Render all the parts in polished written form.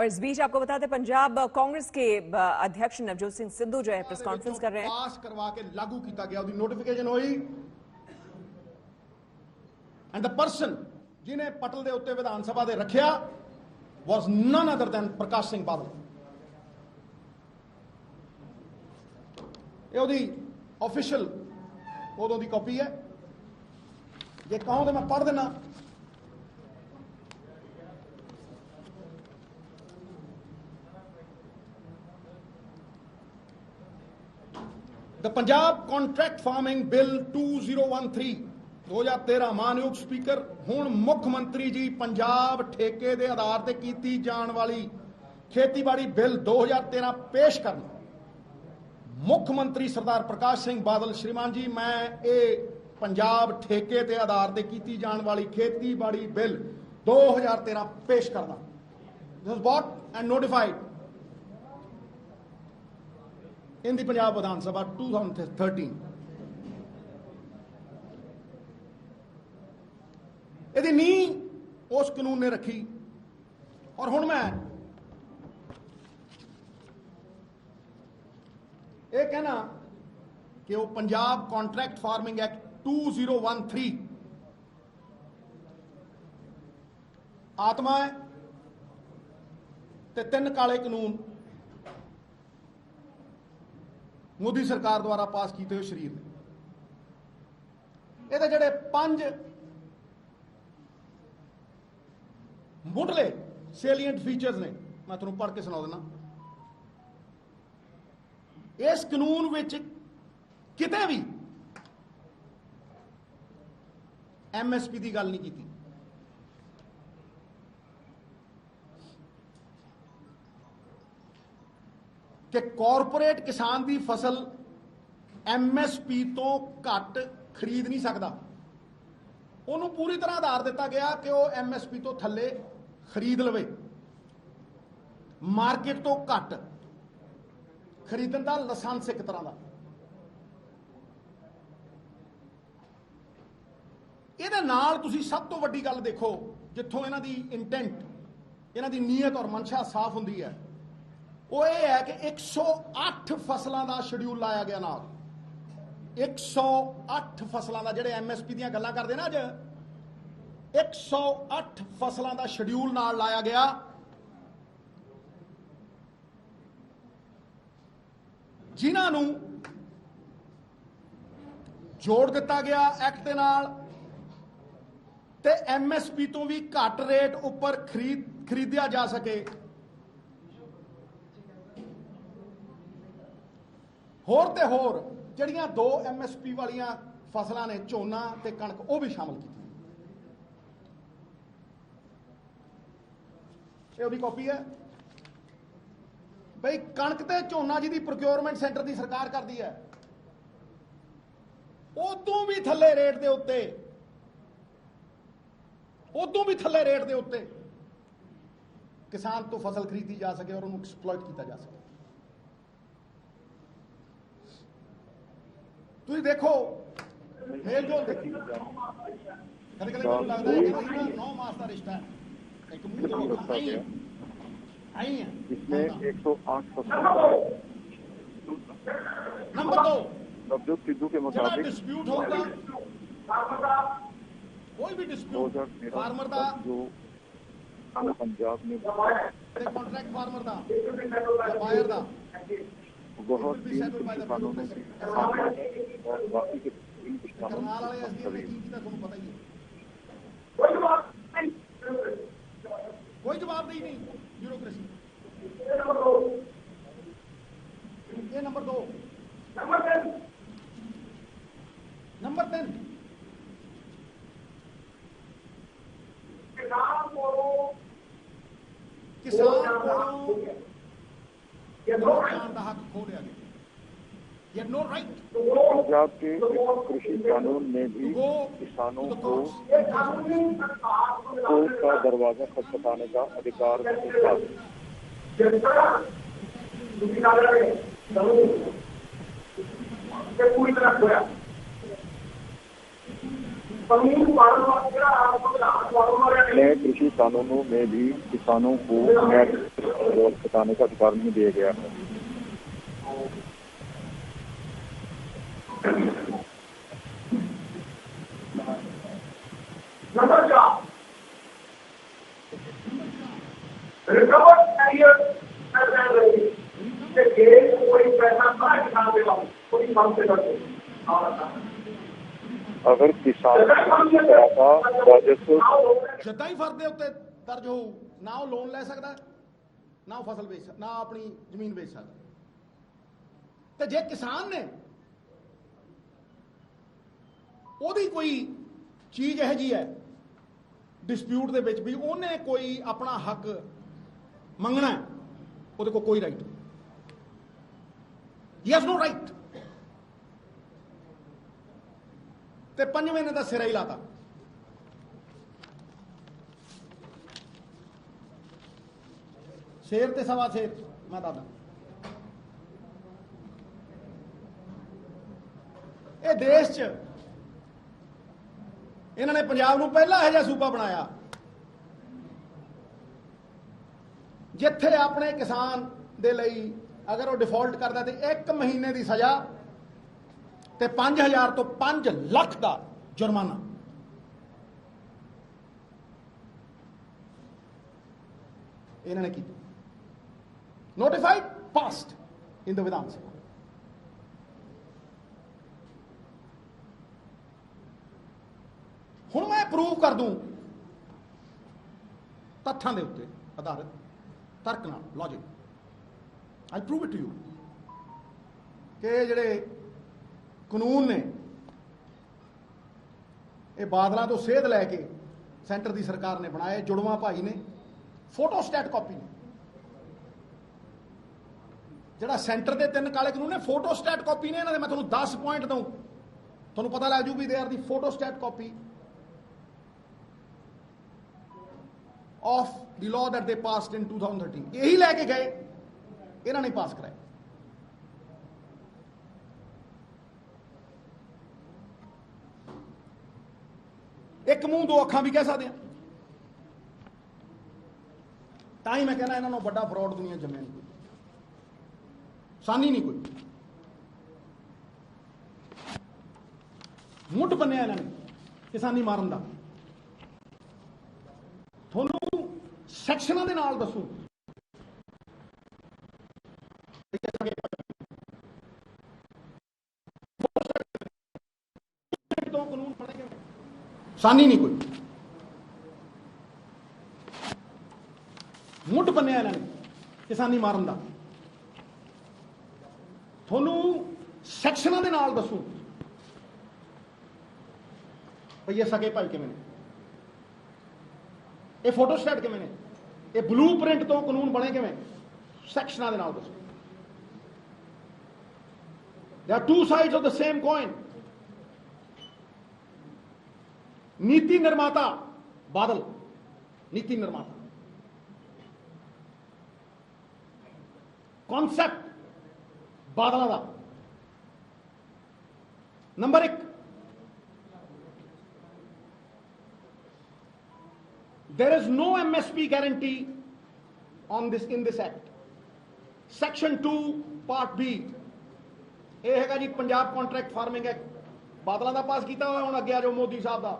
और इस बीच आपको बता दें पंजाब कांग्रेस के अध्यक्ष नवजोत सिंह सिद्धू जो है प्रेस कॉन्फ्रेंस कर रहे हैं। पास करवा के लागू किया गया, उसकी नोटिफिकेशन हुई एंड द पर्सन जिन्हें पटल के उत्ते विधान सभा दे रखिया was none other than Prakash Singh Badal. ये उसकी ऑफिशियल उदों की कॉपी है, जे कहो तो मैं पढ़ देना। The Punjab contract farming bill 2013 2013 मानयोग स्पीकर हुण मुख मंत्री जी पंजाब ठेके के आधार पर की जाने वाली खेतीबाड़ी बिल 2013 पेश करना। मुख मंत्री सरदार प्रकाश सिंह बादल श्रीमान जी मैं ये पंजाब ठेके के आधार पर की जाने वाली खेतीबाड़ी बिल 2013 पेश करना। This is bought and notified in the Punjab Vidhan Sabha 2013। यदि नींह उस कानून ने रखी और हुण मैं ये कहना कि वो पंजाब कॉन्ट्रैक्ट फार्मिंग एक्ट 2013 आत्मा है ते 3 काले कानून मोदी सरकार द्वारा पास किए हुए शरीर ने। ये जड़े 5 मुढ़ले सेलीएंट फीचर्स ने मैं तुहानूं पढ़ के सुना देना। इस कानून विच किते भी MSP की गल नहीं की। कि कॉरपोरेट किसान की फसल MSP तो घट खरीद नहीं सकता। उन्होंने पूरी तरह आधार दिता गया कि वह MSP तो थले खरीद लवे, मार्केट तो घट खरीदन का लाइसेंस एक तरह का। ये नाल तुसी सब तो वड्डी गल देखो जिथों इन्हां दी इंटेंट इन्हां दी नीयत और मंशा साफ हुंदी है वो ये है कि 108 फसलों का शेड्यूल लाया गया नाल। 108 फसलों का जिहड़े MSP दी गल्लां करदे ना अज 108 फसलों का शेड्यूल नाल लाया गया। जिन्हां जोड़ दिता गया एक्ट दे नाल ते MSP तो भी घट रेट उपर खरीदिया जा सके। होर ते होर जड़ियां 2 MSP वालियां फसलां ने झोना ते कणक वो भी शामिल की। ये उसकी कॉपी है भाई। कणक ते झोना जी दी प्रोक्योरमेंट सेंटर की सरकार करती है। उदों भी थले रेट दे उत्ते किसान तो फसल खरीदी जा सके और उन्हें एक्सप्लॉइट किया जा सके। तुम देखो मेल जोल देखी कदे कदे मैनूं लगदा है कि 9 मास का रिश्ता है। एक मुंह आई है इसमें 108 नंबर 2 नवजोत सिद्धू के मुताबिक डिस्प्यूट होगा कोई भी डिस्प्यूट फार्मर का जो पंजाब में कॉन्ट्रैक्ट फार्मर का बायर का बहुत 3 किसानों ने और बाकी के 3 किसानों करनाल वाले SDM ने की तुहानूं पता ही है। कोई जवाब नहीं ब्यूरोक्रेसी। ये नंबर 2 नंबर 3 किसान को का हक खो लिया गया। You have no right। Punjab के कृषि कानून में भी किसानों को कोर्ट का दरवाजा खटखटाने का अधिकार था। नए कृषि कानूनों में भी किसानों को नया बताने का अधिकार नहीं दिया गया है। अगर किसान इस तरह का राजस्व ਜਿੱਦਾਂ ਹੀ ਫਰਦ ਦੇ ਉੱਤੇ ਦਰਜ ਹੋਊ ਨਾ ਉਹ ਲੋਨ ਲੈ ਸਕਦਾ ਨਾ ਉਹ ਫਸਲ ਵੇਚ ਨਾ ਆਪਣੀ ਜ਼ਮੀਨ ਵੇਚ ਸਕਦਾ ਤੇ ਜੇ ਕਿਸਾਨ ਨੇ ਉਹਦੀ ਕੋਈ ਚੀਜ਼ ਇਹੋ ਜਿਹੀ ਹੈ ਡਿਸਪਿਊਟ ਦੇ ਵਿੱਚ ਵੀ ਉਹਨੇ ਕੋਈ ਆਪਣਾ ਹੱਕ ਮੰਗਣਾ ਹੈ, ਉਹਦੇ ਕੋਲ ਕੋਈ ਰਾਈਟ ਹੀ ਹੈਜ਼ ਨੋ ਰਾਈਟ। ਤੇ ਪੰਜਵੇਂ ਨੇ ਤਾਂ ਸਿਰਾ ਹੀ ਲਾਤਾ। ਸ਼ੇਰ ਤੇ ਸਵਾ ਸ਼ੇਰ ਮੈਂ ਦੱਸਦਾ। ਇਹ ਦੇਸ਼ 'ਚ ਇਹਨਾਂ ਨੇ ਪੰਜਾਬ ਨੂੰ ਪਹਿਲਾ ਇਹੋ ਜਿਹਾ ਸੂਬਾ ਬਣਾਇਆ ਜਿੱਥੇ ਆਪਣੇ ਕਿਸਾਨ ਦੇ ਲਈ ਅਗਰ ਉਹ ਡਿਫਾਲਟ ਕਰਦਾ ਤੇ 1 ਮਹੀਨੇ ਦੀ ਸਜ਼ਾ ਤੇ 5000 ਤੋਂ 5 ਲੱਖ ਦਾ ਜੁਰਮਾਨਾ। ਇਹਨਾਂ ਨੇ ਕੀਤਾ ਨੋਟੀਫਾਈਡ ਪਾਸਡ ਇਨ ਦ ਵਿਧਾਨ ਸਭਾ। ਹੁਣ ਮੈਂ ਪ੍ਰੂਵ ਕਰ ਦੂੰ ਤੱਥਾਂ ਦੇ ਉੱਤੇ ਆਧਾਰਿਤ ਤਰਕ ਨਾਲ logic I prove it to you ਕਿ ਜਿਹੜੇ ਕਾਨੂੰਨ ਨੇ ਇਹ ਬਾਦਲਾਂ ਤੋਂ ਸੇਧ ਲੈ ਕੇ ਸੈਂਟਰ ਦੀ ਸਰਕਾਰ ਨੇ ਬਣਾਏ। ਜੁੜਵਾਂ ਭਾਈ ਨੇ ਫੋਟੋਸਟੈਟ ਕਾਪੀ ਨੇ ਜਿਹੜਾ ਸੈਂਟਰ ਦੇ 3 ਕਾਲੇ ਕਾਨੂੰਨ ਨੇ ਫੋਟੋਸਟੈਟ ਕਾਪੀ ਨੇ ਇਹਨਾਂ ਦੇ। ਮੈਂ ਤੁਹਾਨੂੰ 10 ਪੁਆਇੰਟ ਦਊਂ ਤੁਹਾਨੂੰ ਪਤਾ ਲੱਗ ਜੂ ਵੀ they are the ਫੋਟੋਸਟੈਟ copy of the law that they passed in 2013 यही लेके गए इन्होंने पास कराए। एक मुंह दो अखां भी कह सकते हैं। तां ही मैं कहना इन्होंने बड़ा फ्रॉड दुनिया जमे नहीं कोई सानी नहीं कोई मुठ बनिया इन्होंने किसानी मारन दा। ਤੁਹਾਨੂੰ ਸੈਕਸ਼ਨਾਂ ਦੇ ਨਾਲ ਦੱਸੂ ਤੋਂ ਕਾਨੂੰਨ ਬਣੇ ਕਿਵੇਂ ਸਾਨੀ ਨਹੀਂ ਕੋਈ ਮੁੱਢ ਬੰਨਿਆ ਇਹਨਾਂ ਨੇ ਕਿਸਾਨੀ ਮਾਰਨ ਦਾ। ਤੁਹਾਨੂੰ ਸੈਕਸ਼ਨਾਂ ਦੇ ਨਾਲ ਦੱਸੂ ਭਈ ਇਹ ਸਕੇ ਭਾਈ ਕਿਵੇਂ ਨੇ ਇਹ ਫੋਟੋਸਟੈਟ ਕਿਵੇਂ ਨੇ ਇਹ ਬਲੂਪ੍ਰਿੰਟ ਤੋਂ ਕਾਨੂੰਨ ਬਣੇ ਕਿਵੇਂ ਸੈਕਸ਼ਨਾਂ ਦੇ ਨਾਲ ਦੱਸੋ। There are two sides of the same coin. नीति निर्माता बादल नीति निर्माता कॉन्सेप्ट बादल का number 1 there is no MSP guarantee on this in this act. Section 2 part B ਇਹ ਹੈਗਾ ਜੀ ਪੰਜਾਬ ਕੰਟਰੈਕਟ ਫਾਰਮਿੰਗ ਐਕਟ ਬਾਦਲਾਂ ਦਾ ਪਾਸ ਕੀਤਾ ਹੋਇਆ। ਹੁਣ ਅੱਗੇ ਆ ਜਾਓ ਮੋਦੀ ਸਾਹਿਬ ਦਾ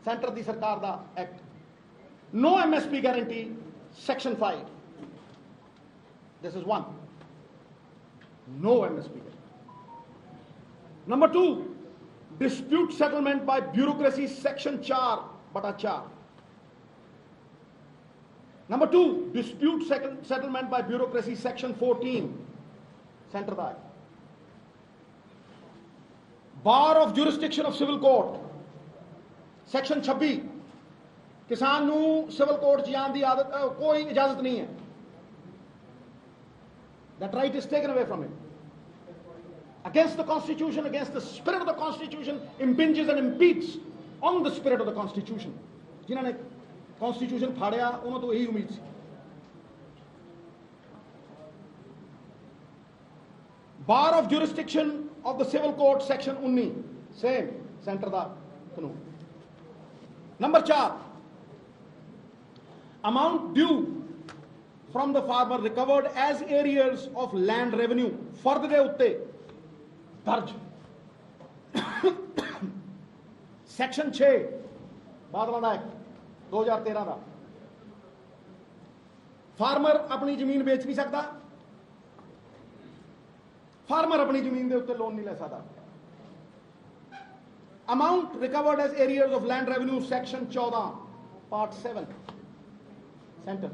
ਸੈਂਟਰ ਦੀ ਸਰਕਾਰ ਦਾ act. no MSP guarantee section 5 this is one no MSP guarantee। number 2 dispute settlement by bureaucracy section 4/4। Number 2 dispute settlement by bureaucracy section 14 center da bar of jurisdiction of civil court section 26 किसान नू civil court जाने की आदत कोई इजाजत नहीं है। that right is taken away from him against the constitution against the spirit of the constitution impinges and impedes on the spirit of the constitution। जिन्होंने कॉन्स्टिट्यूशन फाड़िया उन्होंने तो यही उम्मीद सी। Bar of jurisdiction of the civil court section 19 same center का कानून। Number 4, amount due from the farmer recovered as arrears of land revenue फर्द के उत्ते दर्ज। सैक्शन 6 बादलों का एक्ट 2013 का, फार्मर अपनी जमीन बेच नहीं सकता, फार्मर अपनी जमीन के उत्ते लोन नहीं ले सकता। Amount recovered as arrears of land revenue section 14 part 7 centre